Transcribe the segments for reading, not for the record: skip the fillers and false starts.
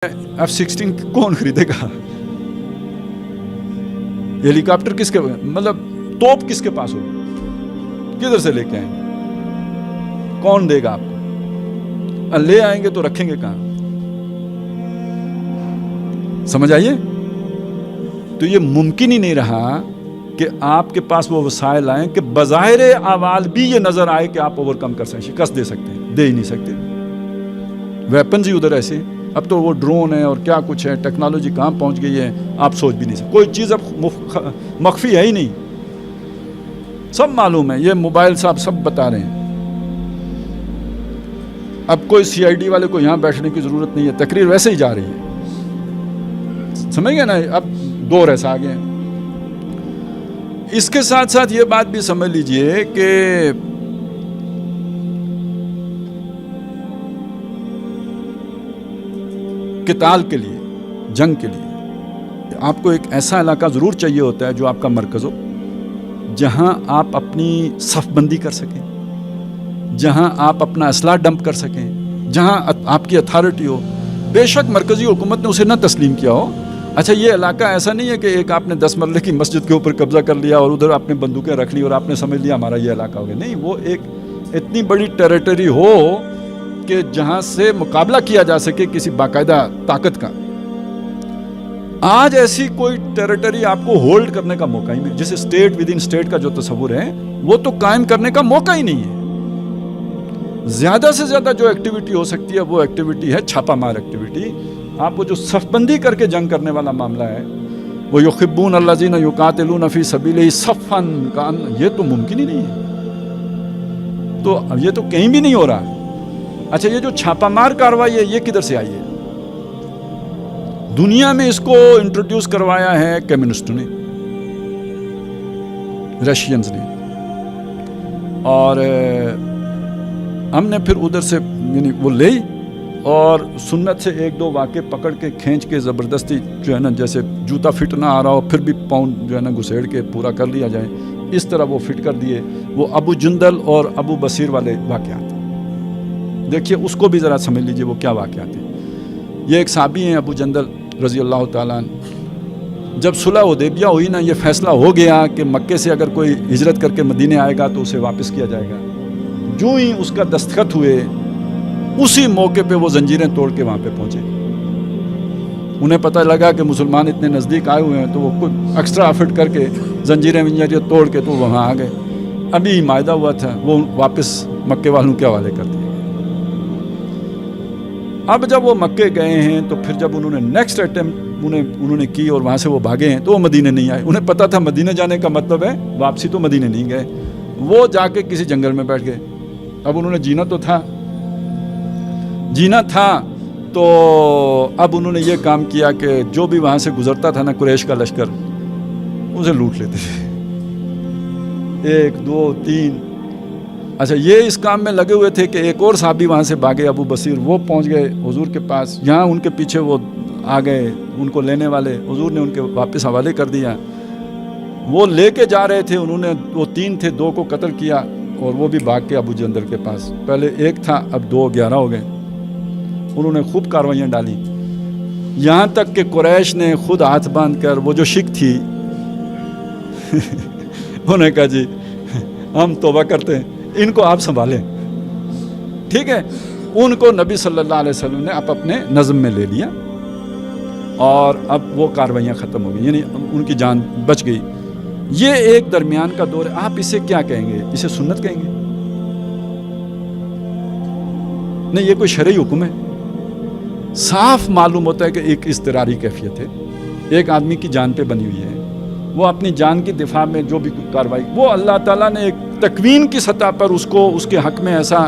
F-16 कौन खरीदेगा? Helicopter किसके, मतलब तोप किसके पास हो, किधर से लेके आएंगे? कौन देगा आपको? ले आएंगे तो रखेंगे कहां? समझ आइए। तो ये मुमकिन ही नहीं रहा कि आपके पास वो वसाइल आए कि बज़ाहिर आवाल भी ये नजर आए कि आप ओवरकम कर सकते, शिकस्त दे सकते हैं, दे ही नहीं सकते। वेपन्स ही उधर ऐसे, अब तो वो ड्रोन है और क्या कुछ है, टेक्नोलॉजी कहाँ पहुँच गई है आप सोच भी नहीं सकते। कोई चीज़ अब मख्फी है ही नहीं, सब मालूम है। ये मोबाइल साहब सब बता रहे हैं। अब कोई CID वाले को यहाँ बैठने की ज़रूरत नहीं है, तकरीर वैसे ही जा रही है, समझ गए ना। अब दौर ऐसा आ गया है। इसके साथ साथ ये बात भी समझ लीजिए कि किताल के लिए, जंग के लिए आपको एक ऐसा इलाका ज़रूर चाहिए होता है जो आपका मरकज़ हो, जहां आप अपनी सफ़बंदी कर सकें, जहां आप अपना असला डंप कर सकें, जहां आपकी अथॉरिटी हो। बेशक मरकज़ी हुकूमत ने उसे ना तस्लीम किया हो। अच्छा, ये इलाका ऐसा नहीं है कि एक आपने 10 मरले की मस्जिद के ऊपर कब्ज़ा कर लिया और उधर आपने बंदूकें रख ली और आपने समझ लिया हमारा ये इलाका हो गया। नहीं, वो एक इतनी बड़ी टेरिटरी हो कि जहां से मुकाबला किया जा सके किसी बाकायदा ताकत का। आज ऐसी कोई टेरिटरी आपको होल्ड करने का मौका ही नहीं, जिसे स्टेट विद इन स्टेट का जो तस्वुर है वो तो कायम करने का मौका ही नहीं है। ज्यादा से ज्यादा जो एक्टिविटी हो सकती है वो एक्टिविटी है छापामार एक्टिविटी। आपको जो सफ़बंदी करके जंग करने वाला मामला है, वो युहिब्बून अल्लज़ीना युक़ातिलूना फ़ी सबीलिही सफ़्फ़न का, ये तो मुमकिन ही नहीं है। तो अब ये तो कहीं भी नहीं हो रहा। अच्छा, ये जो छापामार कार्रवाई है ये किधर से आई है? दुनिया में इसको इंट्रोड्यूस करवाया है कम्युनिस्टों ने, रशियंस ने, और हमने फिर उधर से वो ले और सुन्नत से एक दो वाक़े पकड़ के खींच के ज़बरदस्ती जो है ना, जैसे जूता फिट ना आ रहा हो फिर भी पाउंड जो है ना घुसेड़ के पूरा कर लिया जाए, इस तरह वो फिट कर दिए। वो अबू जुंदल और अबू बसीर वाले वाक़यात देखिए, उसको भी ज़रा समझ लीजिए वो क्या वाक़यात हैं। ये एक साहबी हैं अबू जंदल रज़ी अल्लाह ताला अन्हु। जब सुलह हुदैबिया हुई ना, ये फैसला हो गया कि मक्के से अगर कोई हिजरत करके मदीने आएगा तो उसे वापस किया जाएगा। जो ही उसका दस्तखत हुए उसी मौके पे वो जंजीरें तोड़ के वहाँ पे पहुँचे। उन्हें पता लगा कि मुसलमान इतने नज़दीक आए हुए हैं, तो वो कुछ एक्स्ट्रा एफर्ट करके जंजीरें तोड़ के तो वहाँ आ गए। अभी मायदा हुआ था, वो वापस मक्के वालों के हवाले कर दिए। अब जब वो मक्के गए हैं तो फिर जब उन्होंने नेक्स्ट अटेम्प्ट उन्होंने की और वहाँ से वो भागे हैं, तो वो मदीने नहीं आए। उन्हें पता था मदीने जाने का मतलब है वापसी, तो मदीने नहीं गए, वो जाके किसी जंगल में बैठ गए। अब उन्होंने जीना था, तो अब उन्होंने ये काम किया कि जो भी वहाँ से गुजरता था ना कुरैश का लश्कर, उसे लूट लेते थे। 1 2 3। अच्छा, ये इस काम में लगे हुए थे कि एक और साहबी वहाँ से भागे, अबू बसीर, वो पहुँच गए हुजूर के पास। यहाँ उनके पीछे वो आ गए, उनको लेने वाले, हुजूर ने उनके वापस हवाले कर दिया। वो लेके जा रहे थे, उन्होंने, वो 3 थे, 2 को कत्ल किया और वो भी भाग के अबू जंदल के पास। पहले 1 था, अब 2 11 हो गए। उन्होंने खूब कार्रवाइयाँ डाली, यहाँ तक कि कुरैश ने खुद हाथ बांध कर वो जो शिक थी उन्होंने कहा जी हम तौबा करते हैं, इनको आप संभालें, ठीक है। उनको नबी सल्लल्लाहु अलैहि वसल्लम ने आप अपने नज़म में ले लिया और अब वो कार्रवाइयाँ ख़त्म हो गई, यानी उनकी जान बच गई। ये एक दरमियान का दौर है। आप इसे क्या कहेंगे? इसे सुन्नत कहेंगे? नहीं, ये कोई शरई हुक्म है। साफ मालूम होता है कि एक इज़्तिरारी कैफियत है, एक आदमी की जान पे बनी हुई है। वो अपनी जान की दिफा में जो भी कार्रवाई, वो अल्लाह ताला ने एक तकवीन की सतह पर उसको उसके हक़ में ऐसा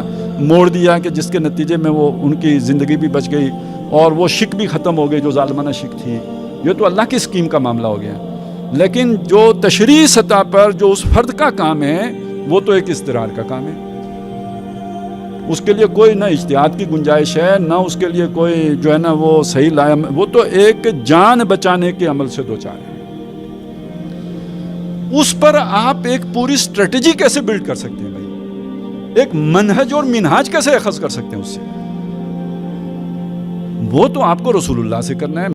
मोड़ दिया कि जिसके नतीजे में वो उनकी ज़िंदगी भी बच गई और वो शिक भी ख़त्म हो गई जो ज़ालिमाना शिक थी। ये तो अल्लाह की स्कीम का मामला हो गया। लेकिन जो तशरीई सतह पर जो उस फर्द का काम है, वो तो एक इज़्तिरार का काम है। उसके लिए कोई ना इज्तिहाद की गुंजाइश है, ना उसके लिए कोई जो है ना वो सही लाया, वो तो एक जान बचाने के अमल से दो चार है। उस पर आप एक पूरी स्ट्रेटेजी कैसे बिल्ड कर सकते हैं भाई? एक मनहज और मिनहाज कैसे अखज़ कर सकते हैं उससे? وہ تو آپ کو رسول اللہ سے کرنا ہے.